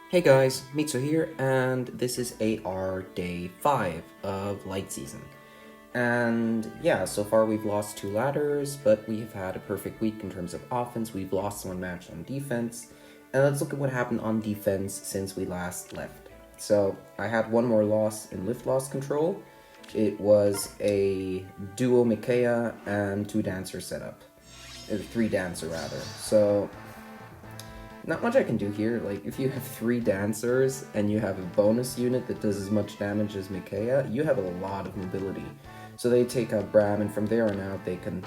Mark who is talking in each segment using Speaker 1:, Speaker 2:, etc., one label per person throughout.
Speaker 1: Hey guys, Mitsu here, and this is AR Day 5 of Light Season. And yeah, so far we've lost 2 ladders, but we have had a perfect week in terms of offense. We've lost 1 match on defense, and let's look at what happened on defense since we last left. So I had 1 more loss in lift loss control. It was a duo Mikaea and 2 dancer setup. 3 dancer rather. So not much I can do here. Like, if you have 3 dancers and you have a bonus unit that does as much damage as Mikaea, you have a lot of mobility. So they take out Bram, and from there on out, they can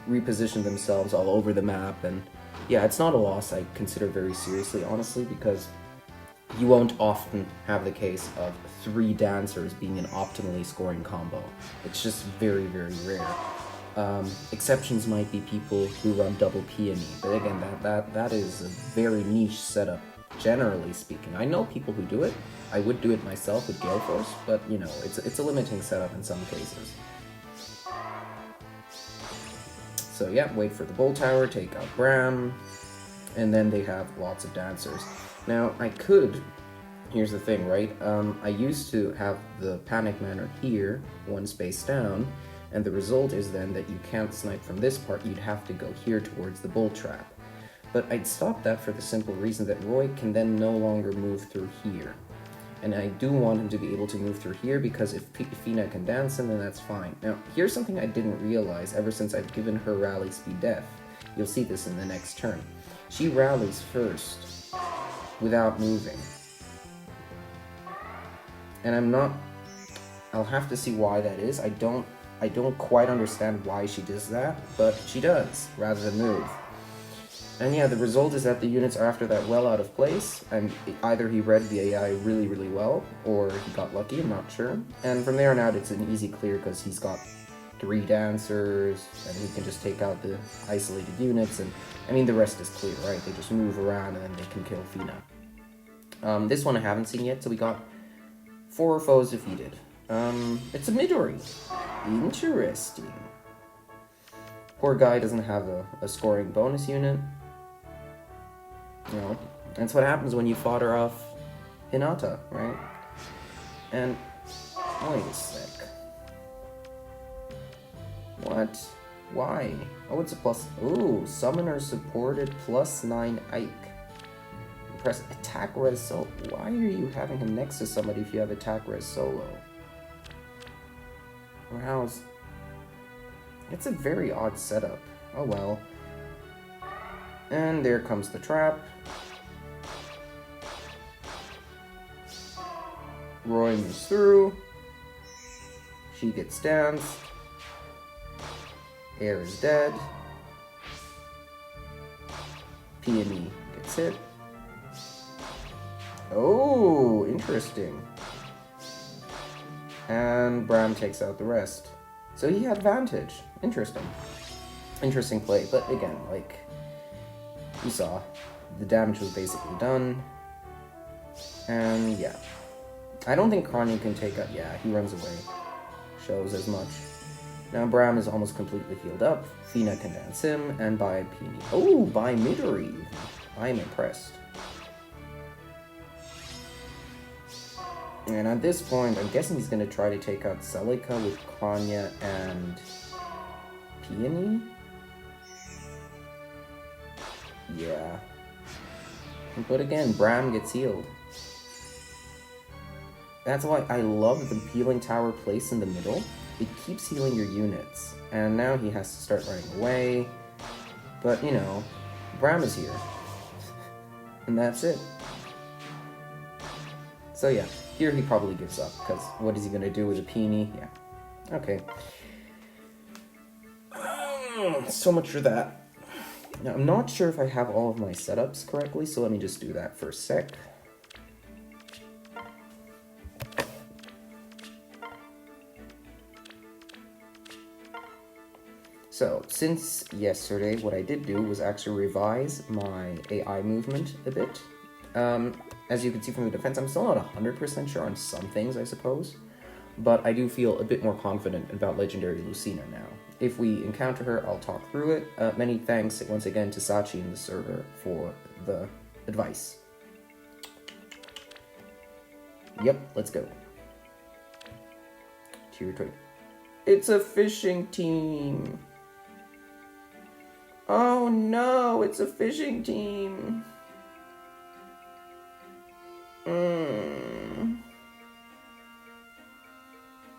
Speaker 1: reposition themselves all over the map. And yeah, it's not a loss I consider very seriously, honestly, because you won't often have the case of 3 dancers being an optimally scoring combo. It's just very, very rare. Exceptions might be people who run double peony, but again, that is a very niche setup, generally speaking. I know people who do it. I would do it myself with Galeforce, but you know, it's a limiting setup in some cases. So yeah, wait for the Bull Tower, take out Bram, and then they have lots of dancers. Now, here's the thing, right? I used to have the Panic Manor here, 1 space down, and the result is then that you can't snipe from this part, you'd have to go here towards the Bull Trap. But I'd stop that for the simple reason that Roy can then no longer move through here. And I do want him to be able to move through here, because if Fina can dance him, then that's fine. Now, here's something I didn't realize ever since I've given her rally speed def. You'll see this in the next turn. She rallies first, without moving. And I'll have to see why that is. I don't quite understand why she does that, but she does, rather than move. And yeah, the result is that the units are after that well out of place, and either he read the AI really, really well, or he got lucky, I'm not sure. And from there on out, it's an easy clear, because he's got 3 dancers, and he can just take out the isolated units, and I mean, the rest is clear, right? They just move around, and then they can kill Fina. This one I haven't seen yet, so we got 4 foes defeated. It's a Midori. Interesting. Poor guy doesn't have a scoring bonus unit. You know, that's what happens when you fodder off Hinata, right? And, wait a sec. What? Why? Oh, it's a plus. Ooh, summoner supported +9 Ike. Press attack res solo. Why are you having him next to somebody if you have attack res solo? Or how's... It's a very odd setup. Oh well. And there comes the trap. Roy moves through. She gets danced. Air is dead. Peony gets hit. Oh, interesting. And Bram takes out the rest. So he had advantage. Interesting. Interesting play, but again, like, you saw, the damage was basically done. And yeah. I don't think Kanye can take out... Yeah, he runs away. Shows as much. Now Bram is almost completely healed up. Fina can dance him, and by Peony. Oh, by Midori. I'm impressed. And at this point, I'm guessing he's going to try to take out Celica with Kranya and Peony? Yeah. But again, Bram gets healed. That's why I love the healing tower place in the middle. It keeps healing your units. And now he has to start running away. But, you know, Bram is here. And that's it. So yeah. Here he probably gives up, because what is he going to do with a Peony? Yeah. Okay. So much for that. Now, I'm not sure if I have all of my setups correctly, so let me just do that for a sec. So, since yesterday, what I did do was actually revise my AI movement a bit. As you can see from the defense, I'm still not 100% sure on some things, I suppose. But I do feel a bit more confident about Legendary Lucina now. If we encounter her, I'll talk through it. Many thanks once again to Sachi in the server for the advice. Yep, let's go. Tier 3. It's a fishing team. Oh no, it's a fishing team.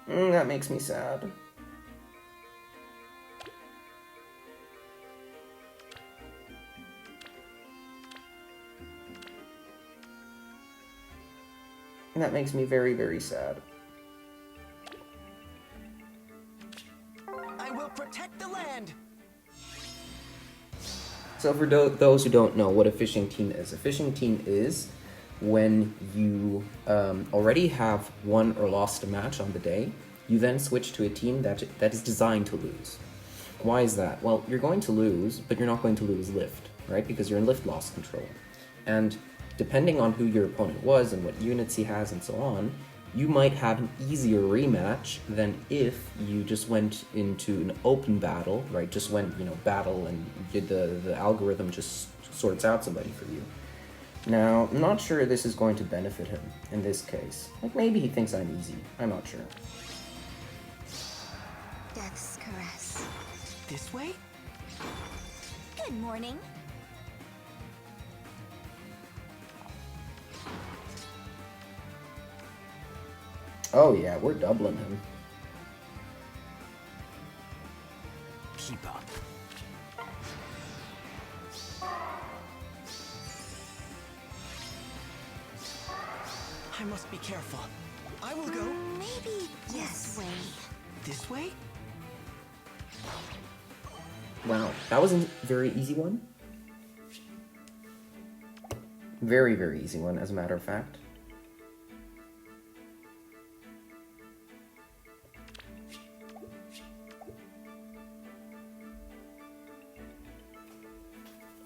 Speaker 1: That makes me sad. That makes me very, very sad.
Speaker 2: I will protect the land.
Speaker 1: So for those who don't know what a fishing team is, a fishing team is when you already have won or lost a match on the day, you then switch to a team that is designed to lose. Why is that? Well, you're going to lose, but you're not going to lose lift, right? Because you're in lift loss control. And depending on who your opponent was and what units he has and so on, you might have an easier rematch than if you just went into an open battle, right? Just went, battle and did the algorithm just sorts out somebody for you. Now, I'm not sure this is going to benefit him in this case. Like, maybe he thinks I'm easy. I'm not sure.
Speaker 3: Death's caress.
Speaker 2: This way?
Speaker 3: Good morning.
Speaker 1: Oh yeah, we're doubling him.
Speaker 2: Keep up. I must be careful. I will go.
Speaker 3: Maybe this way.
Speaker 2: This way?
Speaker 1: Wow, that was a very easy one. Very, very easy one, as a matter of fact.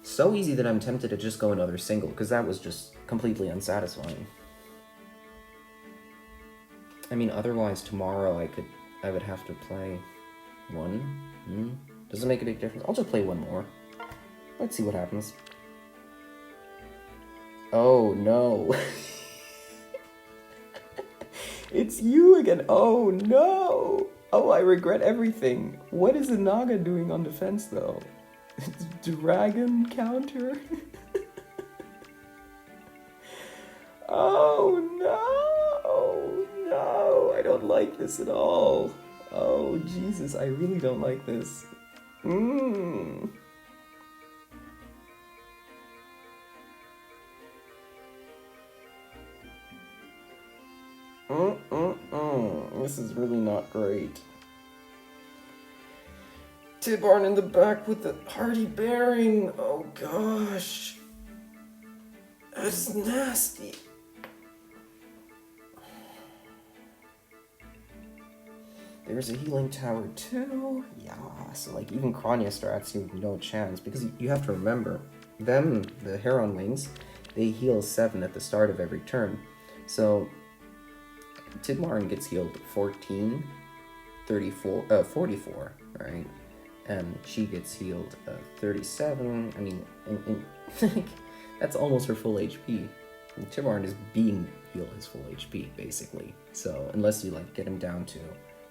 Speaker 1: So easy that I'm tempted to just go another single, because that was just completely unsatisfying. I mean, otherwise tomorrow I would have to play one. Does it make a big difference? I'll just play one more. Let's see what happens. Oh no. It's you again. Oh no. Oh, I regret everything. What is the Naga doing on defense though? Dragon counter? Oh no! No, I don't like this at all. Oh Jesus, I really don't like this. This is really not great. Tibarn in the back with the hardy bearing. Oh gosh. That's nasty. There's a healing tower too. Yeah, so like even Kranya strats you have no chance because you have to remember, them, the Heron Wings, they heal 7 at the start of every turn. So Tidmarn gets healed 14, 34, 44, right? And she gets healed 37. I mean, that's almost her full HP. And Tidmarn is being healed his full HP, basically. So unless you like get him down to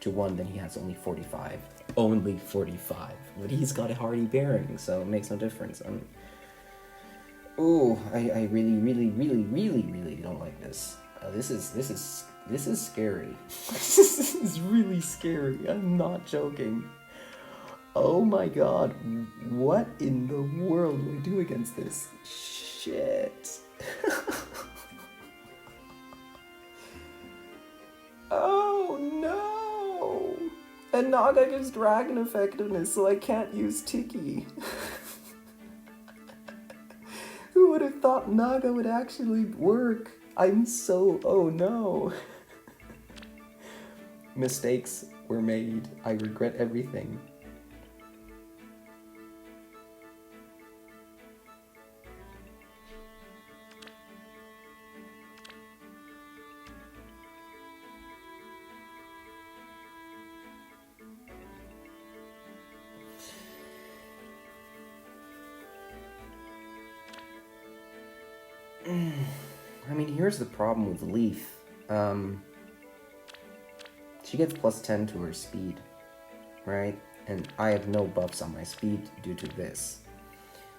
Speaker 1: 1, then he has only 45. Only 45. But he's got a hardy bearing, so it makes no difference. Ooh, I really, really, really, really, really don't like this. This is scary. This is really scary. I'm not joking. Oh my god, what in the world do I do against this? Shit. Oh no! And Naga gives dragon effectiveness, so I can't use Tiki. Who would have thought Naga would actually work? I'm so... oh no. Mistakes were made. I regret everything. I mean, here's the problem with Leaf. She gets plus 10 to her speed, right? And I have no buffs on my speed due to this.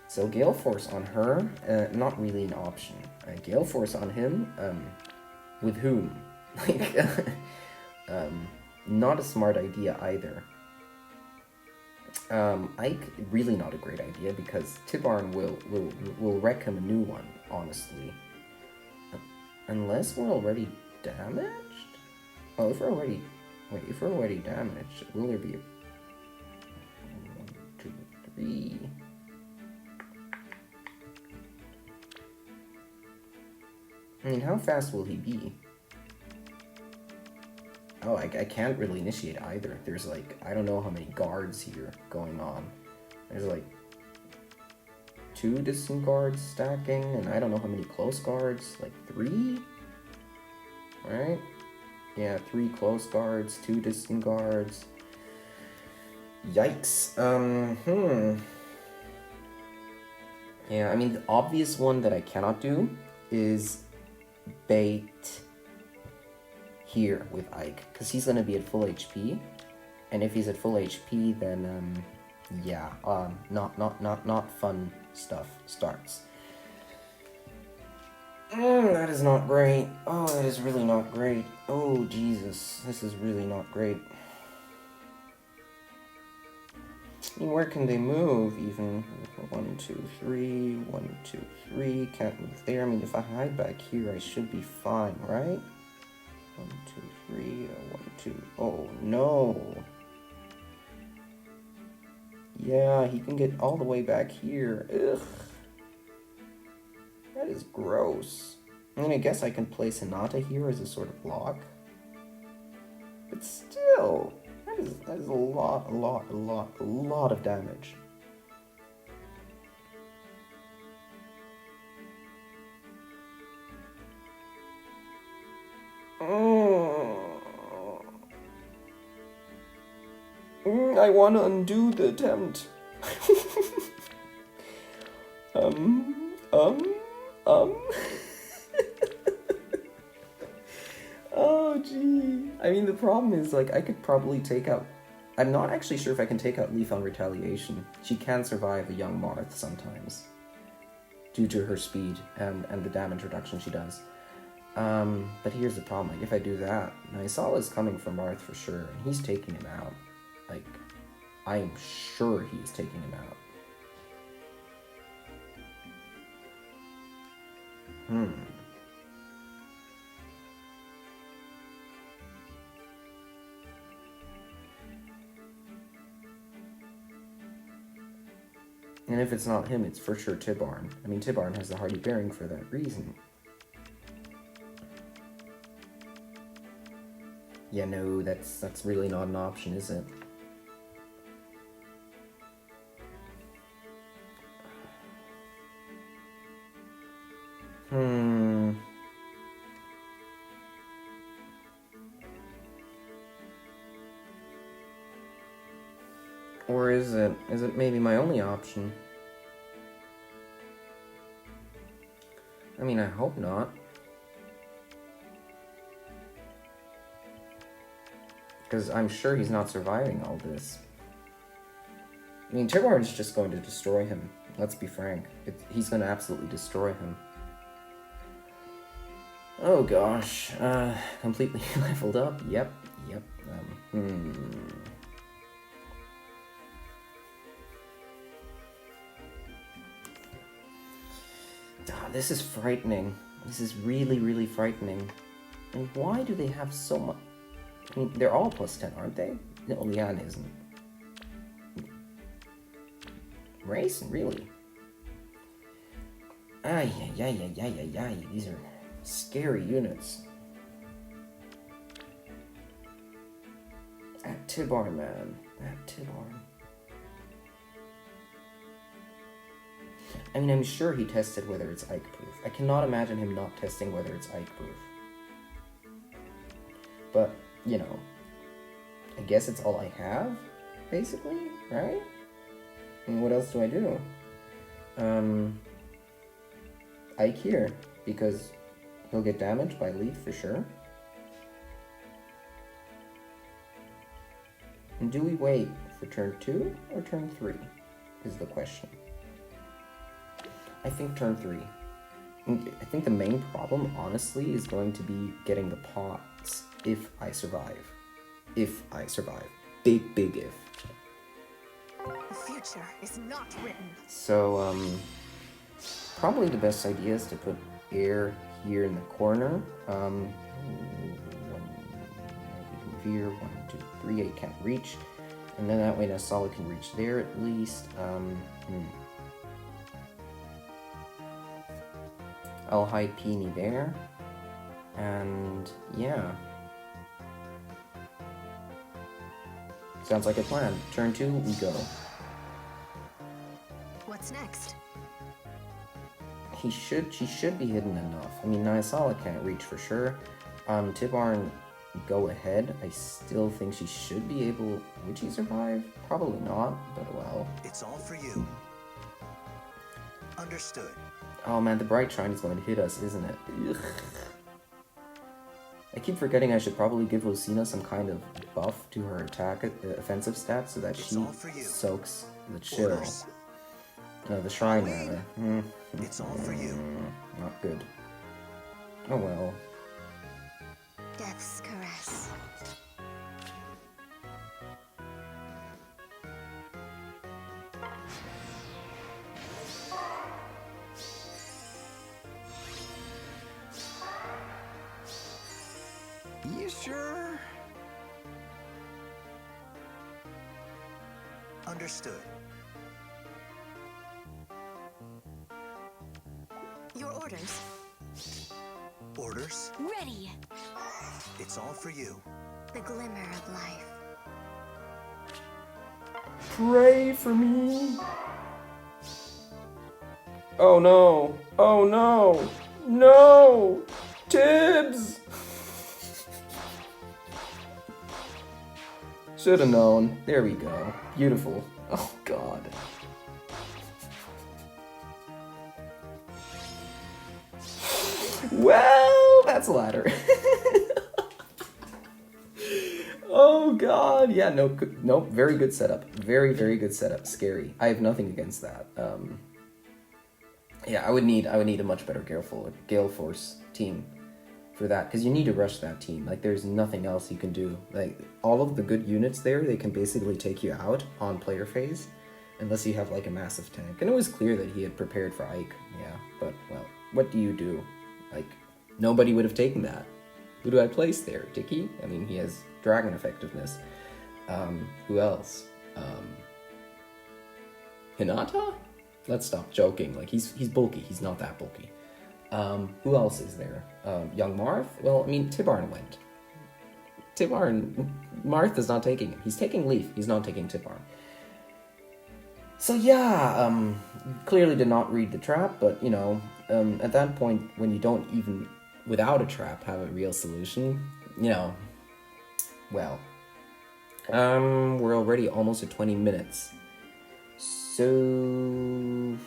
Speaker 1: So Galeforce on her, not really an option. Galeforce on him, with whom? Like, not a smart idea either. Ike, really not a great idea because Tibarn will wreck him a new one, honestly. Unless we're already damaged? Oh, if we're already... Wait, if we're already damaged, will there be a... 1, 2, 3... I mean, how fast will he be? Oh, I can't really initiate either. There's like, I don't know how many guards here going on. There's like 2 distant guards stacking, and I don't know how many close guards. Like 3? Right? Yeah, 3 close guards, 2 distant guards. Yikes. Yeah, I mean, the obvious one that I cannot do is bait here with Ike, because he's gonna be at full HP, and if he's at full HP, then yeah, not fun stuff starts. That is not great. Oh, that is really not great. Oh, Jesus, this is really not great. I mean, where can they move even? 1, 2, 3, 1, 2, 3, can't move there. I mean, if I hide back here, I should be fine, right? 1, 2, 3, 1, 2, oh no. Yeah, he can get all the way back here. Ugh. That is gross. I mean, I guess I can place Hinata here as a sort of block. But still, that is a lot of damage. I want to undo the attempt. Oh, gee. I mean, the problem is, like, I could probably take out... I'm not actually sure if I can take out Leaf on Retaliation. She can survive a young Marth sometimes, due to her speed and the damage reduction she does. But here's the problem, like, if I do that, Nysala is coming for Marth for sure, and he's taking him out. Like, I am sure he's taking him out. And if it's not him, it's for sure Tibarn. I mean, Tibarn has the Hardy Bearing for that reason. Yeah, no, that's really not an option, is it? Or is it maybe my only option? I mean, I hope not. Because I'm sure he's not surviving all this. I mean, Tibarn's just going to destroy him. Let's be frank. He's going to absolutely destroy him. Oh gosh. Completely leveled up. Yep. This is frightening. This is really frightening. And why do they have so much? I mean, they're all plus 10, aren't they? No, Lian isn't. Rayson, really? Ay. These are scary units. That Tibarn, man. That Tibarn. I mean, I'm sure he tested whether it's Ike-proof. I cannot imagine him not testing whether it's Ike-proof. But, you know, I guess it's all I have, basically, right? I mean, what else do I do? Ike here, because he'll get damaged by Leaf for sure. And do we wait for turn 2 or turn 3 is the question. I think turn 3. I think the main problem, honestly, is going to be getting the pots if I survive. If I survive. Big, big if.
Speaker 3: The future is not written.
Speaker 1: So, probably the best idea is to put air here in the corner. Here, 1, 2, 3, 8 can't reach. And then that way Nasala can reach there at least. I'll hide Peony there. And yeah. Sounds like a plan. Turn 2, we go.
Speaker 3: What's next?
Speaker 1: She should be hidden enough. I mean, Nyasala can't reach for sure. Tibarn, go ahead. I still think she should be able... Would she survive? Probably not, but well.
Speaker 2: It's all for you. Understood.
Speaker 1: Oh man, the Bright Shrine is going to hit us, isn't it? Ugh. I keep forgetting I should probably give Lucina some kind of buff to her attack offensive stats so that she soaks the chill. The shrine rather.
Speaker 2: It's all for you.
Speaker 1: Not good. Oh well.
Speaker 3: Death's caress.
Speaker 2: You sure? Understood.
Speaker 3: Your orders.
Speaker 2: Orders?
Speaker 3: Ready.
Speaker 2: It's all for you.
Speaker 3: The glimmer of life.
Speaker 1: Pray for me. Oh no. Oh no. No. Tibbs. Should have known. There we go. Beautiful. Oh god. Well, that's a ladder. Oh god. Yeah, no, very good setup. Very, very good setup. Scary. I have nothing against that. Yeah, I would need a much better Galeforce team for that, because you need to rush that team. Like, there's nothing else you can do. Like, all of the good units there, they can basically take you out on player phase, unless you have like a massive tank. And it was clear that he had prepared for Ike, yeah, but well, what do you do? Like, nobody would have taken that. Who do I place there? Dicky? I mean, he has dragon effectiveness. Who else? Hinata? Let's stop joking. Like, he's bulky. He's not that bulky. Who else is there? Young Marth? Well, I mean, Tibarn went. Marth is not taking him. He's taking Leaf. He's not taking Tibarn. So yeah, clearly did not read the trap, but, you know, at that point, when you don't even, without a trap, have a real solution, you know, well, we're already almost at 20 minutes. So...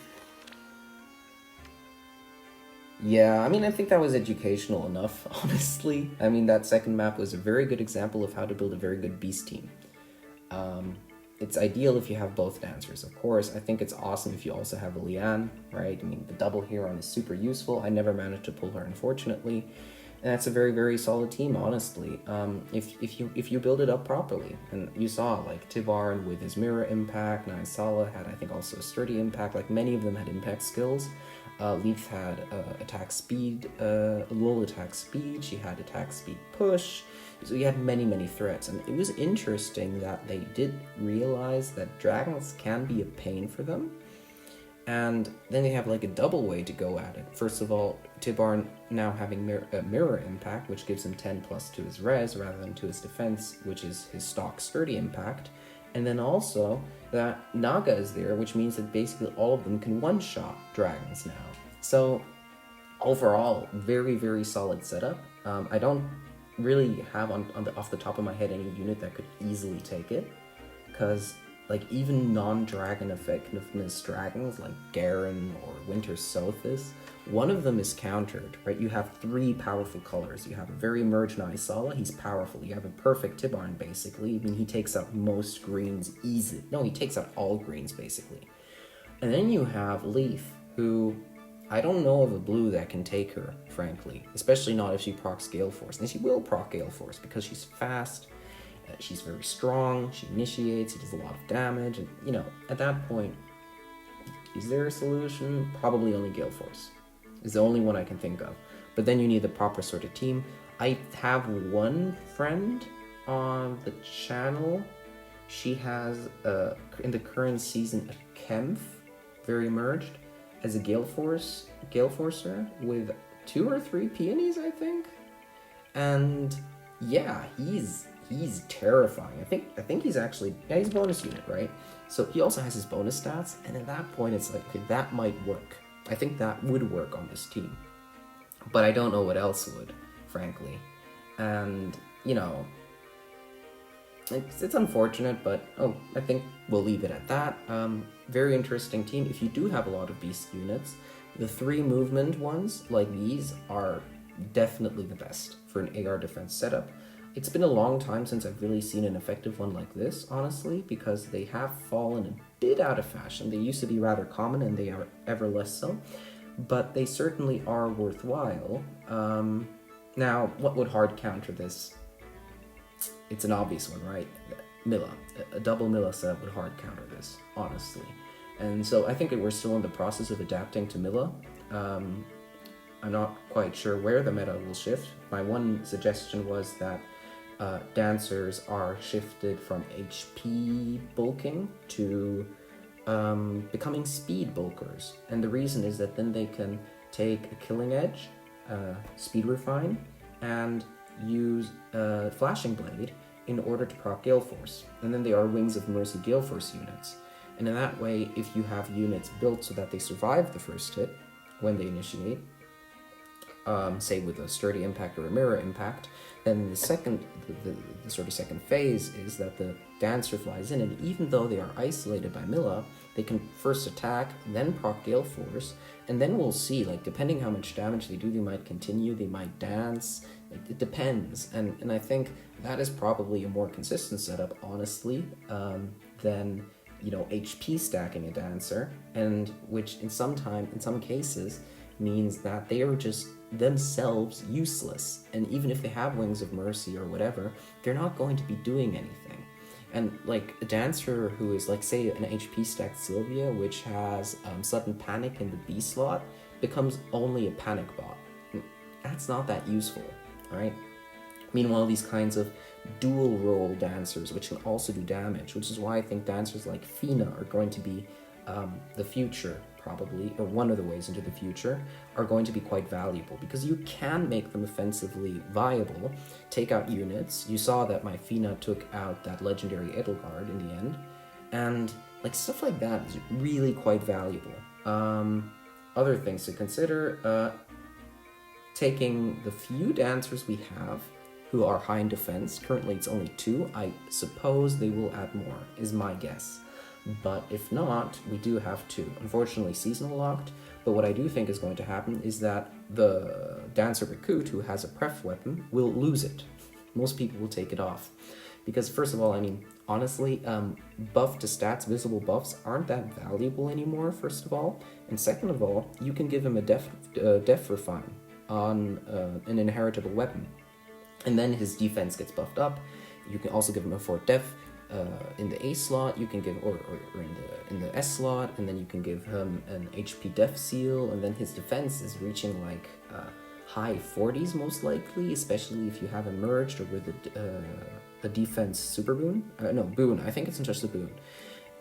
Speaker 1: yeah, I mean, I think that was educational enough, honestly. I mean, that second map was a very good example of how to build a very good beast team. It's ideal if you have both dancers, of course. I think it's awesome if you also have a Leanne, right? I mean, the double Huron is super useful. I never managed to pull her, unfortunately. And that's a very, very solid team, honestly. If you build it up properly. And you saw, like, Tibarn with his mirror impact, Naisala had, I think, also a sturdy impact. Like, many of them had impact skills. Leaf had attack speed, low attack speed. She had attack speed push. So you had many, many threats. And it was interesting that they did realize that dragons can be a pain for them. And then they have like a double way to go at it. First of all, Tibarn now having mirror impact, which gives him 10 plus to his res rather than to his defense, which is his stock sturdy impact. And then also that Naga is there, which means that basically all of them can one-shot dragons now. So overall, very, very solid setup. I don't really have off the top of my head any unit that could easily take it, because like even non-dragon effectiveness dragons like Garen or Winter Sothis, one of them is countered, right? You have three powerful colors. You have a very merged Naisala, he's powerful. You have a perfect Tibarn, basically. I mean, he takes out most greens easy. No, he takes out all greens, basically. And then you have Leaf, who I don't know of a blue that can take her, frankly. Especially not if she procs Galeforce. And she will proc Galeforce because she's fast, she's very strong, she initiates, she does a lot of damage, and, you know, at that point, is there a solution? Probably only Galeforce is the only one I can think of. But then you need the proper sort of team. I have one friend on the channel. She has, in the current season, a Kemph, very merged, as a Galeforcer with 2 or 3 peonies, I think. And yeah, he's terrifying. I think he's actually, yeah, he's a bonus unit, right? So he also has his bonus stats, and at that point it's like, okay, that might work. I think that would work on this team. But I don't know what else would, frankly. And, you know, it's unfortunate, but I think we'll leave it at that. Very interesting team. If you do have a lot of beast units, the 3 movement ones, like these, are definitely the best for an AR defense setup. It's been a long time since I've really seen an effective one like this, honestly, because they have fallen a bit out of fashion. They used to be rather common, and they are ever less so, but they certainly are worthwhile. Now, what would hard counter this? It's an obvious one, right? Mila. A double Mila setup would hard counter this, honestly. And so I think that we're still in the process of adapting to Mila. I'm not quite sure where the meta will shift. My one suggestion was that dancers are shifted from HP bulking to becoming speed bulkers. And the reason is that then they can take a killing edge, speed refine, and use flashing blade in order to proc Galeforce. And then they are Wings of Mercy Galeforce units. And in that way, if you have units built so that they survive the first hit when they initiate, say with a sturdy impact or a mirror impact, then the sort of second phase is that the dancer flies in, and even though they are isolated by Mila, they can first attack, then proc Galeforce, and then we'll see, like, depending how much damage they do, they might continue, they might dance, it depends, and I think that is probably a more consistent setup, honestly, than, you know, HP stacking a dancer, and which in some cases means that they are just themselves useless, and even if they have Wings of Mercy or whatever, they're not going to be doing anything. And like a dancer who is, like, say, an HP stacked Sylvia, which has sudden panic in the B slot, becomes only a panic bot. That's not that useful, right? Meanwhile, these kinds of dual role dancers, which can also do damage, which is why I think dancers like Fina are going to be the future, probably, or one of the ways into the future, are going to be quite valuable, because you can make them offensively viable, take out units. You saw that my Fina took out that legendary Edelgard in the end, and like stuff like that is really quite valuable. Other things to consider, taking the few dancers we have who are high in defense, currently it's only 2, I suppose they will add more, is my guess. But if not, we do have 2. Unfortunately, seasonal locked, but what I do think is going to happen is that the Dancer Recruit, who has a pref weapon, will lose it. Most people will take it off. Because first of all, I mean, honestly, buff to stats, visible buffs, aren't that valuable anymore, first of all. And second of all, you can give him a def refine on an inheritable weapon. And then his defense gets buffed up. You can also give him a fort def in the A slot. You can give, or in the S slot, and then you can give him an HP def seal, and then his defense is reaching like high 40s most likely, especially if you have him merged or with a defense super boon. No, boon. I think it's just a boon.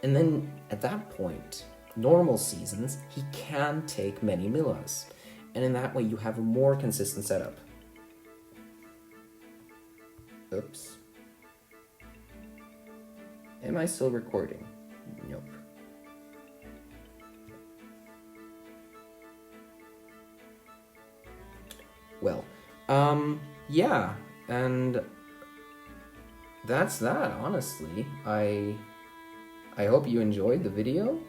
Speaker 1: And then at that point, normal seasons, he can take many Milas, and in that way you have a more consistent setup. Oops. Am I still recording? Nope. Well, yeah, and that's that, honestly. I hope you enjoyed the video.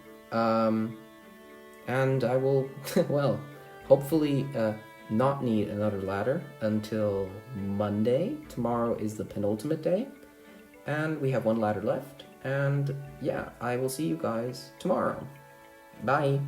Speaker 1: And I will, well, hopefully not need another ladder until Monday. Tomorrow is the penultimate day, and we have one ladder left. And yeah, I will see you guys tomorrow. Bye!